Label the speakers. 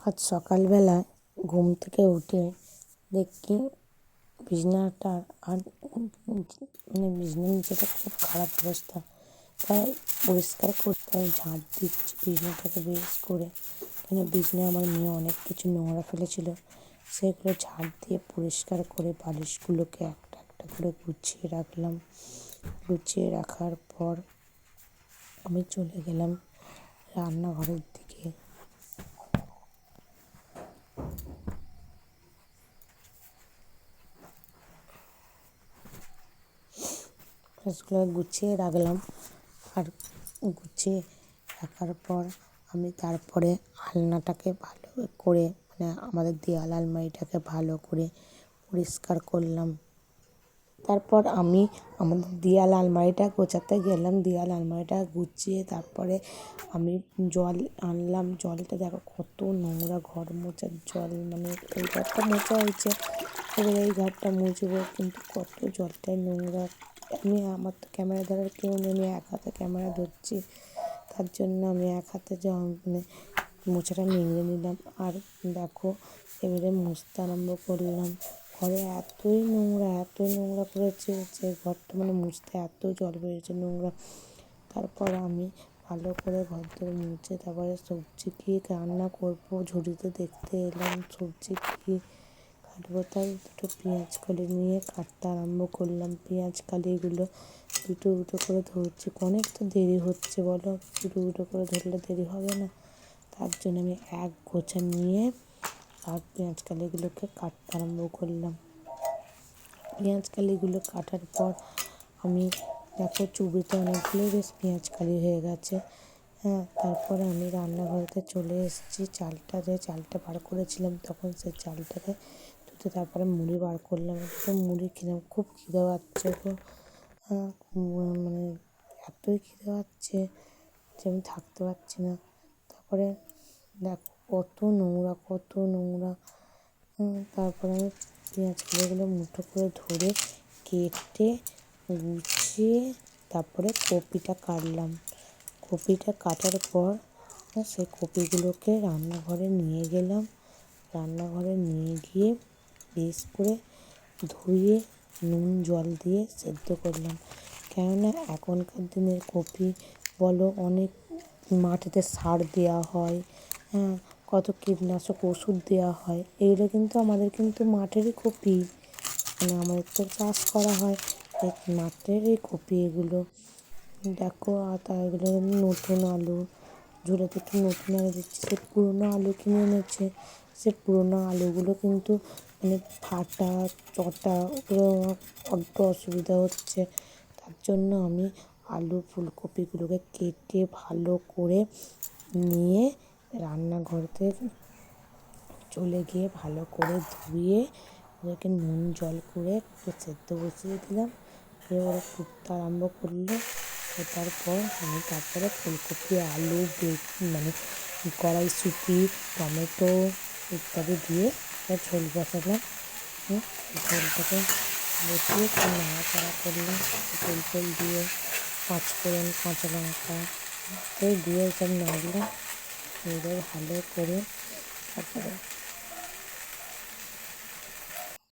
Speaker 1: আজ সকালবেলা ঘুম থেকে উঠে দেখি বিছানাটা আর বিছানার নিচেটা খুব খারাপ অবস্থা। তাই পরিষ্কার করতে ঝাঁট দিচ্ছি বিছানাটাকে বেশ করে, কেন বিছানায় আমার মেয়ে অনেক কিছু নোংরা ফেলেছিল, সেগুলো ঝাঁট দিয়ে পরিষ্কার করে বালিশগুলোকে একটা একটা করে গুছিয়ে রাখলাম। গুছিয়ে রাখার পর আমি চলে গেলাম রান্নাঘরের দিকে। মাছগুলো গুছিয়ে রাখলাম, আর গুছিয়ে রাখার পর আমি তারপরে আলনাটাকে ভালো করে আমাদের দেওয়াল আলমারিটাকে ভালো করে পরিষ্কার করলাম। তারপর আমি আমাদের দেওয়াল আলমারিটা গোছাতে গেলাম। দেওয়াল আলমারিটা গুছিয়ে তারপরে আমি জল আনলাম। জলটা দেখো কত নোংরা, ঘর মোছার জল, এই ঘরটা মোছা হয়েছে, এবার এই ঘরটা মুছবো, কিন্তু কত জলটাই নোংরা। আমার তো ক্যামেরা ধরার কেউ নেই, আমি এক হাতে ক্যামেরা ধরছি, তার জন্য আমি এক হাতে মোছাটা নিংড়ে নিলাম। আর দেখো এবারে মুছতে আরম্ভ করলাম। ঘরে এতই নোংরা করেছে যে ঘরটা মুছতে এত জল বেরিয়েছে নোংরা। তারপর আমি ভালো করে ঘরদোর মুছে তারপরে সবজি কি রান্না করবো ঝুড়িতে দেখতে এলাম, সবজি কি কাটবো, তাই দুটো পেঁয়াজ কলি নিয়ে কাটতে আরম্ভ করলাম। পেঁয়াজ কালিগুলো দুটো দুটো করে ধরছি, অনেক তো দেরি হচ্ছে বলো, দুটো দুটো করে ধরলে দেরি হবে না, তার জন্য আমি এক গোছা নিয়ে আর পেঁয়াজ কালিগুলোকে কাটতে আরম্ভ করলাম। পেঁয়াজ কালিগুলো কাটার পর আমি দেখো চুবিতে অনেকগুলোই বেশ পেঁয়াজ কালি হয়ে গেছে। তারপরে আমি রান্নাঘরেতে চলে এসেছি। চালটা বার করেছিলাম তখন সেই চালটাকে ধুতে তারপরে মুড়ি বার করলাম। দুটো মুড়ি খেলাম, খুব খিদে পাচ্ছে গো। এতই খিদে পাচ্ছে যে আমি থাকতে পারছি না। তারপরে দেখো কত নোংরা। তারপরে আমি পেঁয়াজ কালিগুলো মুঠো করে ধরে কেটে গুছিয়ে তারপরে কপিটা কাটলাম। কপিটা কাটার পর সেই কপিগুলোকে রান্নাঘরে নিয়ে গেলাম। রান্নাঘরে নিয়ে গিয়ে বেশ করে ধুয়ে নুন জল দিয়ে সেদ্ধ করলাম। কেননা এখনকার দিনের কপি বলো, অনেক মাটিতে সার দেওয়া হয়, কত কীটনাশক ওষুধ দেওয়া হয়, এগুলো কিন্তু আমাদের মাঠেরই কপি, আমাদের তো চাষ করা হয় এই মাঠেরই কপি এগুলো। দেখো আর এগুলো নতুন আলু, ঝুড়োতে একটু নতুন আলু দিচ্ছি, সে পুরোনো আলু কিনে এনেছে, সে পুরোনো আলুগুলো কিন্তু ফাটা চটা, ওগুলো বড্ড অসুবিধা হচ্ছে, তার জন্য আমি আলু ফুলকপিগুলোকে কেটে ভালো করে নিয়ে রান্নাঘরতে চলে গিয়ে ভালো করে ধুয়ে ওদেরকে নুন জল করে সেদ্ধ বসিয়ে দিলাম। ওরা ফুটতে আরম্ভ করলো, ফোটার পর আমি তারপরে ফুলকপি, আলু, কড়াইশুঁটি, টমেটো ইত্যাদি দিয়ে ঝোল বসালাম। ঝোলটাকে বসিয়ে একটু নাড়াচাড়া করলাম, তেল দিয়ে পাঁচফোড়ন, কাঁচা লঙ্কা দিয়ে সব নাড়লাম। এবার ভালো করে তারপরে